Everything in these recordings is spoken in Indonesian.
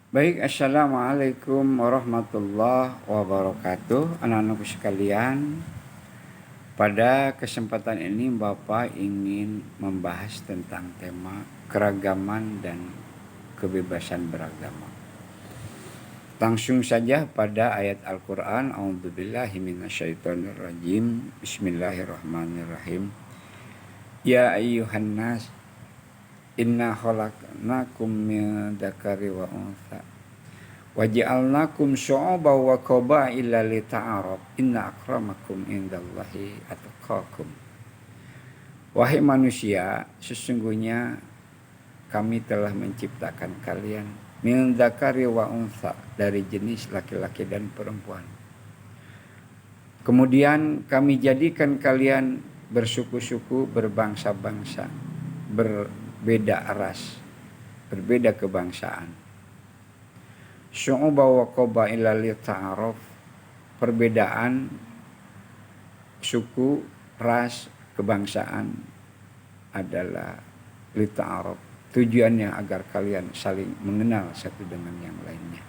Baik, Assalamualaikum warahmatullahi wabarakatuh. Anak-anakku sekalian, pada kesempatan ini Bapak ingin membahas tentang tema keragaman dan kebebasan beragama. Langsung saja pada ayat Al-Quran. A'udzubillahi minasyaitonirrajim. Bismillahirrahmanirrahim. Ya ayyuhan nas, inna khalaqnakum min dzakari wa untha waja'alnakum syu'uban wa qabaila lita'arab inna akramakum indallahi atqakum. Wahai manusia, sesungguhnya kami telah menciptakan kalian min dzakari wa untha, dari jenis laki-laki dan perempuan. Kemudian kami jadikan kalian bersuku-suku, berbangsa-bangsa, berbeda ras, berbeda kebangsaan. Syu'uba wa qabaila lita'aruf, perbedaan suku, ras, kebangsaan adalah lita'aruf. Tujuannya agar kalian saling mengenal satu dengan yang lainnya.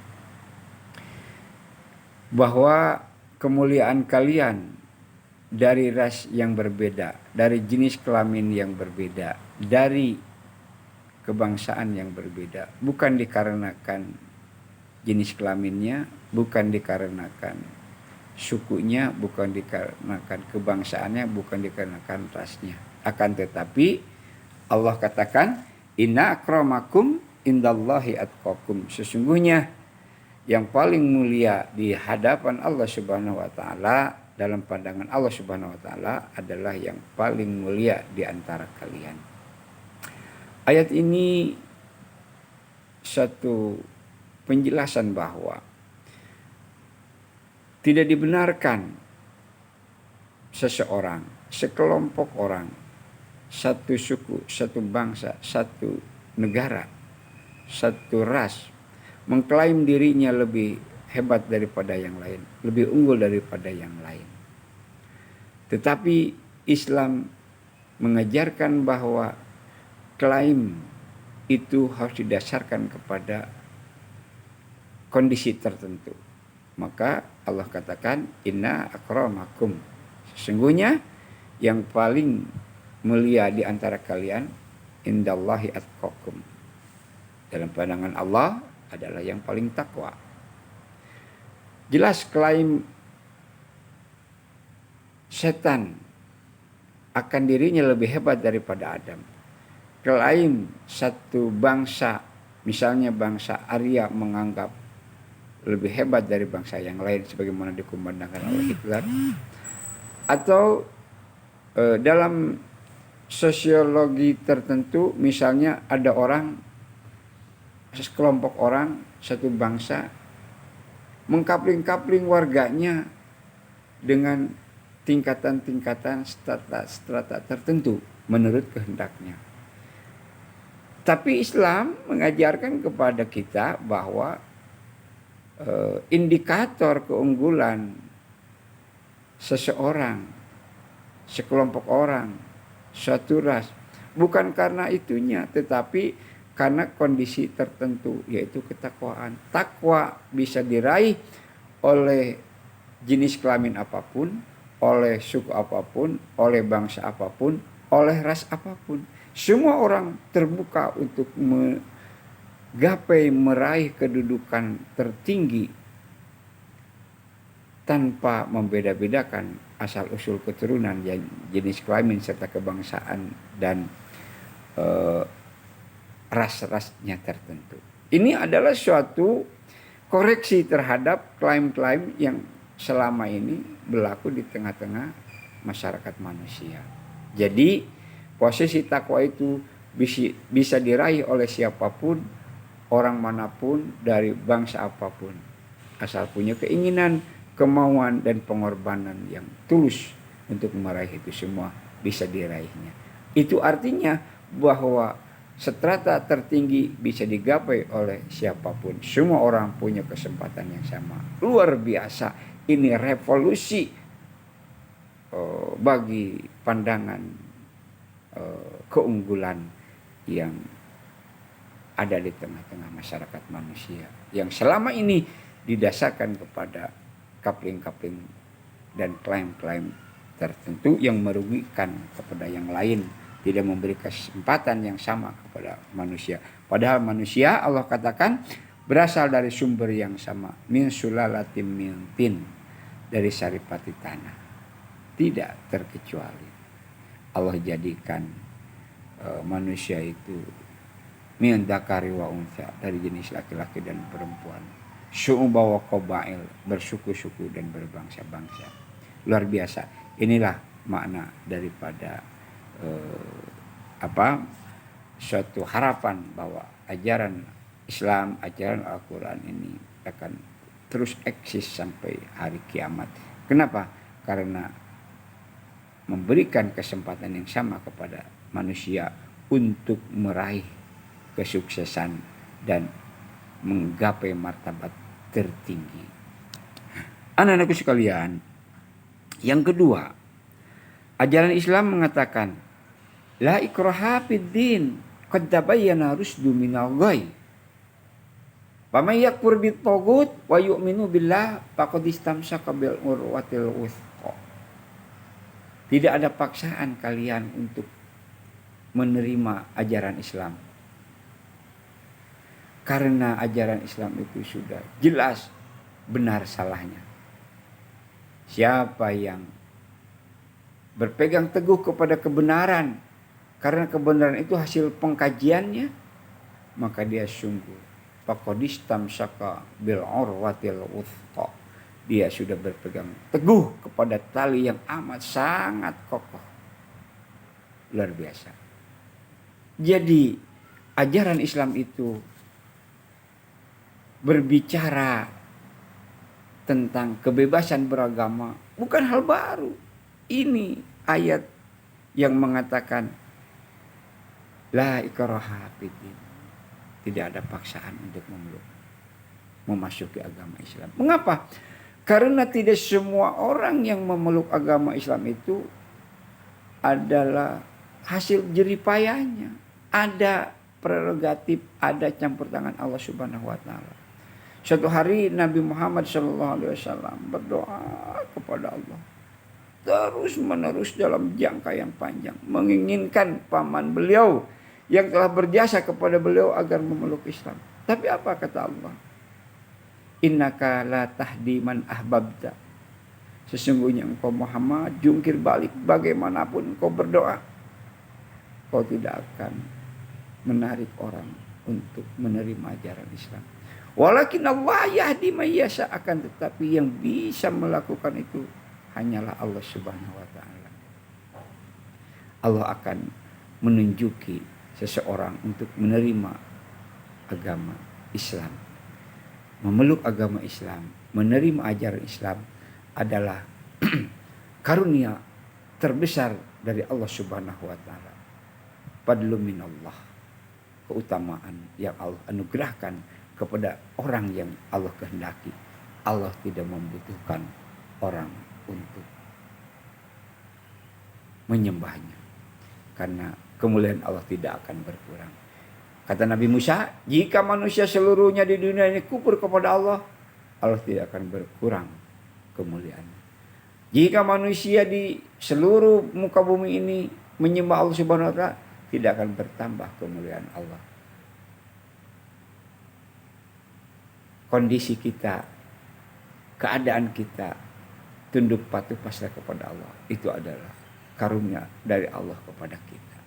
Bahwa kemuliaan kalian dari ras yang berbeda, dari jenis kelamin yang berbeda, dari kebangsaan yang berbeda, bukan dikarenakan jenis kelaminnya, bukan dikarenakan sukunya, bukan dikarenakan kebangsaannya, bukan dikarenakan rasnya. Akan tetapi Allah katakan, inna akramakum indallahi atqakum. Sesungguhnya yang paling mulia di hadapan Allah Subhanahu wa taala, dalam pandangan Allah Subhanahu wa taala, adalah yang paling mulia di antara kalian. Ayat ini satu penjelasan bahwa tidak dibenarkan seseorang, sekelompok orang, satu suku, satu bangsa, satu negara, satu ras mengklaim dirinya lebih hebat daripada yang lain, lebih unggul daripada yang lain. Tetapi Islam mengajarkan bahwa klaim itu harus didasarkan kepada kondisi tertentu. Maka Allah katakan, inna akramakum, sesungguhnya yang paling mulia di antara kalian indallahi atqakum, dalam pandangan Allah adalah yang paling takwa. Jelas klaim setan akan dirinya lebih hebat daripada Adam. Klaim satu bangsa, misalnya bangsa Arya, menganggap lebih hebat dari bangsa yang lain sebagaimana dikumandangkan oleh Hitler. Atau dalam sosiologi tertentu, misalnya ada orang, sekelompok orang, satu bangsa mengkapling-kapling warganya dengan tingkatan-tingkatan, strata tertentu menurut kehendaknya. Tapi Islam mengajarkan kepada kita bahwa indikator keunggulan seseorang, sekelompok orang, suatu ras, bukan karena itunya, tetapi karena kondisi tertentu, yaitu ketakwaan. Takwa bisa diraih oleh jenis kelamin apapun, oleh suku apapun, oleh bangsa apapun, oleh ras apapun. Semua orang terbuka untuk gapai meraih kedudukan tertinggi tanpa membeda-bedakan asal-usul keturunan, jenis kelamin serta kebangsaan dan ras-rasnya tertentu. Ini adalah suatu koreksi terhadap klaim-klaim yang selama ini berlaku di tengah-tengah masyarakat manusia. Jadi posisi takwa itu bisa diraih oleh siapapun, orang manapun, dari bangsa apapun, asal punya keinginan, kemauan, dan pengorbanan yang tulus untuk meraih itu semua, bisa diraihnya. Itu artinya bahwa strata tertinggi bisa digapai oleh siapapun. Semua orang punya kesempatan yang sama. Luar biasa. Ini revolusi bagi pandangan keunggulan yang ada di tengah-tengah masyarakat manusia yang selama ini didasarkan kepada kapling-kapling dan klaim-klaim tertentu yang merugikan kepada yang lain, tidak memberi kesempatan yang sama kepada manusia. Padahal manusia Allah katakan berasal dari sumber yang sama, min sulalatin min tin, dari saripati tanah. Tidak terkecuali Allah jadikan manusia itu min dzakari wa untha, dari jenis laki-laki dan perempuan. Syu'uba wa qabail, bersuku-suku dan berbangsa-bangsa. Luar biasa. Inilah makna daripada suatu harapan bahwa ajaran Islam, ajaran Al-Quran ini akan terus eksis sampai hari kiamat. Kenapa? Karena memberikan kesempatan yang sama kepada manusia untuk meraih kesuksesan dan menggapai martabat tertinggi. Anak-anakku sekalian, yang kedua, ajaran Islam mengatakan la ikraha fid din, qad tabayyana rusdu minal ghayy. Faman yakfur bit taghut wa yu'minu billah faqad istamsaka bil urwatil wuthqa. Tidak ada paksaan kalian untuk menerima ajaran Islam. Karena ajaran Islam itu sudah jelas benar salahnya. Siapa yang berpegang teguh kepada kebenaran, karena kebenaran itu hasil pengkajiannya, maka dia sungguh faqadistamsaka bil urwatil wuthqa. Dia sudah berpegang teguh kepada tali yang amat sangat kokoh. Luar biasa. Jadi ajaran Islam itu berbicara tentang kebebasan beragama, bukan hal baru. Ini ayat yang mengatakan la ikraha fiddin, tidak ada paksaan untuk memasuki agama Islam. Mengapa? Karena tidak semua orang yang memeluk agama Islam itu adalah hasil jeripayahnya. Ada prerogatif, ada campur tangan Allah Subhanahu wa taala. Suatu hari Nabi Muhammad SAW berdoa kepada Allah terus menerus dalam jangka yang panjang, menginginkan paman beliau yang telah berjasa kepada beliau agar memeluk Islam. Tapi apa kata Allah? Innaka la tahdi man ahbabta. Sesungguhnya engkau Muhammad jungkir balik bagaimanapun engkau berdoa, kau tidak akan menarik orang untuk menerima ajaran Islam. Walakin Allah yahdi may yasha, akan tetapi yang bisa melakukan itu hanyalah Allah Subhanahu wa taala. Allah akan menunjuki seseorang untuk menerima agama Islam. Memeluk agama Islam, menerima ajaran Islam adalah karunia terbesar dari Allah Subhanahu wa taala. Fadlun minallah, keutamaan yang Allah anugerahkan kepada orang yang Allah kehendaki. Allah tidak membutuhkan orang untuk menyembahnya, karena kemuliaan Allah tidak akan berkurang. Kata Nabi Musa, jika manusia seluruhnya di dunia ini kufur kepada Allah, Allah tidak akan berkurang kemuliaannya. Jika manusia di seluruh muka bumi ini menyembah Allah Subhanahu wa taala, tidak akan bertambah kemuliaan Allah. Kondisi kita, keadaan kita tunduk patuh pasrah kepada Allah, itu adalah karunia dari Allah kepada kita.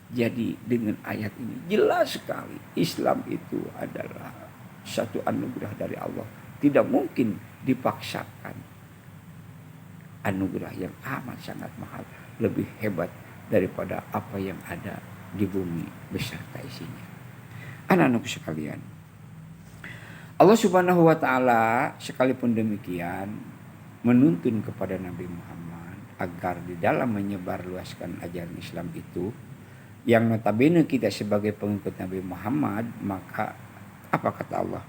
Jadi dengan ayat ini jelas sekali Islam itu adalah satu anugerah dari Allah, tidak mungkin dipaksakan. Anugerah yang amat sangat mahal, lebih hebat daripada apa yang ada di bumi beserta isinya. Anak-anakku sekalian, Allah Subhanahu wa taala sekalipun demikian menuntun kepada Nabi Muhammad agar di dalam menyebarluaskan ajaran Islam itu, yang notabene kita sebagai pengikut Nabi Muhammad, maka apa kata Allah?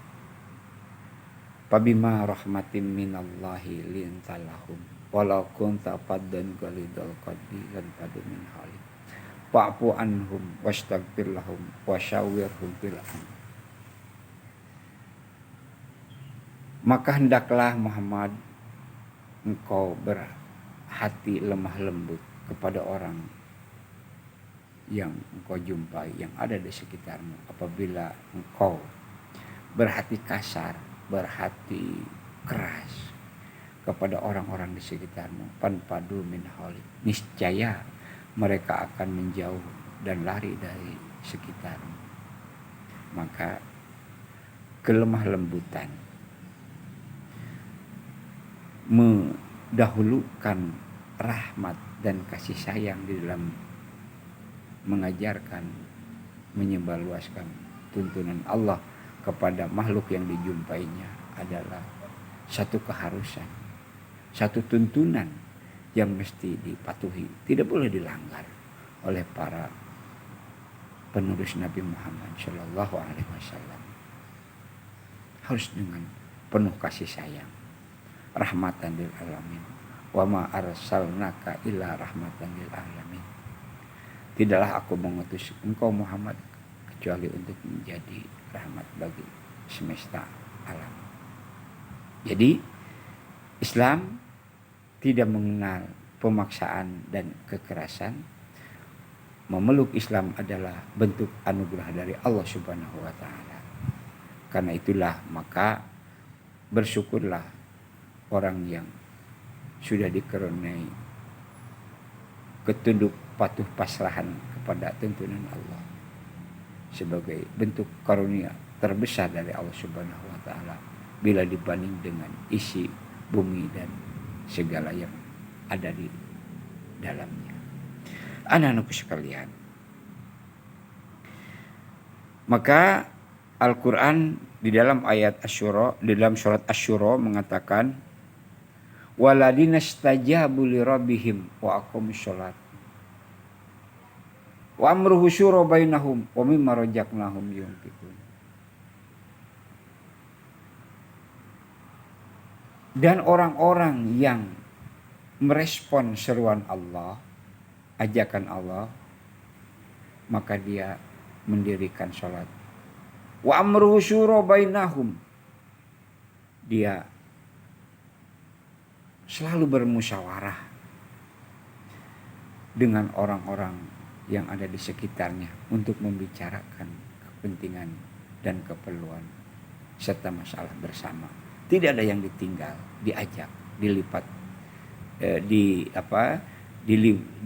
Fabima rahmatin minallahi lintalahum walau kunta faddan ghalidul qalbi lan fadu min halik. fa'fu anhum wastaghfir lahum wasyawirhum fil amr. Maka hendaklah Muhammad engkau berhati lemah lembut kepada orang yang engkau jumpai, yang ada di sekitarmu. Apabila engkau berhati kasar, berhati keras kepada orang-orang di sekitarmu, panpadu min haulik, niscaya mereka akan menjauh dan lari dari sekitarmu. Maka kelemah lembutan mendahulukan rahmat dan kasih sayang di dalam mengajarkan, menyebarluaskan tuntunan Allah kepada makhluk yang dijumpainya adalah satu keharusan, satu tuntunan yang mesti dipatuhi, tidak boleh dilanggar oleh para penerus Nabi Muhammad Shallallahu Alaihi Wasallam. Harus dengan penuh kasih sayang, rahmatan lil alamin. Wa ma arsalnaka illa rahmatan lil alamin. Tidaklah aku mengutus engkau Muhammad kecuali untuk menjadi rahmat bagi semesta alam. Jadi Islam tidak mengenal pemaksaan dan kekerasan. Memeluk Islam adalah bentuk anugerah dari Allah Subhanahu wa taala. Karena itulah maka bersyukurlah orang yang sudah dikaruniai ketunduk patuh pasrahan kepada tuntunan Allah sebagai bentuk karunia terbesar dari Allah Subhanahu wa taala bila dibanding dengan isi bumi dan segala yang ada di dalamnya. Anak-anakku sekalian, maka Al-Qur'an di dalam ayat Asy-Syura, di dalam surat Asy-Syura mengatakan waladina stajabu li rabbihim wa aqamus shalat wa amruhu syura bainahum wa mimma razaqnahum yunfiqun. Dan orang-orang yang merespon seruan Allah, ajakan Allah, maka dia mendirikan salat. Wa amruhu syura bainahum, dia selalu bermusyawarah dengan orang-orang yang ada di sekitarnya untuk membicarakan kepentingan dan keperluan serta masalah bersama. Tidak ada yang ditinggal, diajak, dilipat,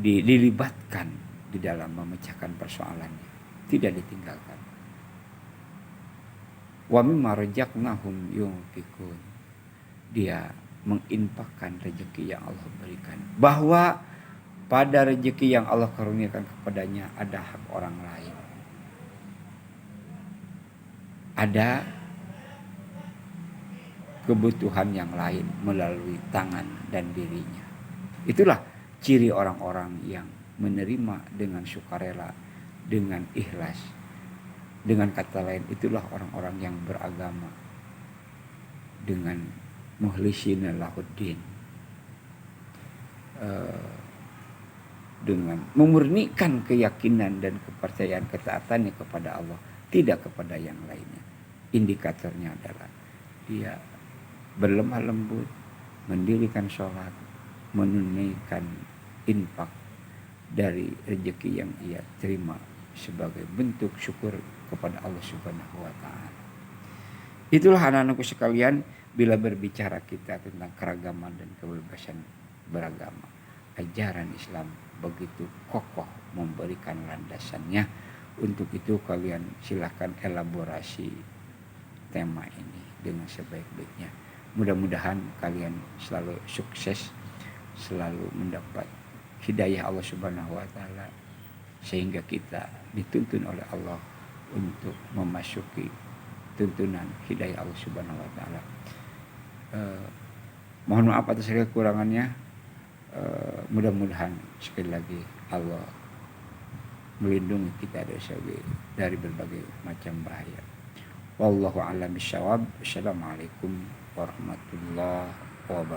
dilibatkan di dalam memecahkan persoalannya. Tidak ditinggalkan. Wa mimma razaqnahum yunfiqun. Dia menginfakkan rezeki yang Allah berikan. Bahwa pada rezeki yang Allah karuniakan kepadanya ada hak orang lain. Ada kebutuhan yang lain melalui tangan dan dirinya. Itulah ciri orang-orang yang menerima dengan sukarela, dengan ikhlas. Dengan kata lain, itulah orang-orang yang beragama dengan mukhlisina lahuddin, dengan memurnikan keyakinan dan kepercayaan ketaatannya kepada Allah, tidak kepada yang lainnya. Indikatornya adalah dia berlemah lembut, mendirikan sholat, menunaikan infak dari rezeki yang ia terima sebagai bentuk syukur kepada Allah Subhanahu wa taala. Itulah anak-anakku sekalian, bila berbicara kita tentang keragaman dan kebebasan beragama, ajaran Islam begitu kokoh memberikan landasannya. Untuk itu kalian silakan elaborasi tema ini dengan sebaik-baiknya. Mudah-mudahan kalian selalu sukses, selalu mendapat hidayah Allah Subhanahu wa taala, sehingga kita dituntun oleh Allah untuk memasuki tuntunan hidayah Allah Subhanahu wa taala. Mohon maaf atas kekurangannya. Mudah-mudahan sekali lagi Allah melindungi kita dari berbagai macam bahaya. Wallahu a'lam bishawab. Assalamualaikum warahmatullahi wabarakatuh.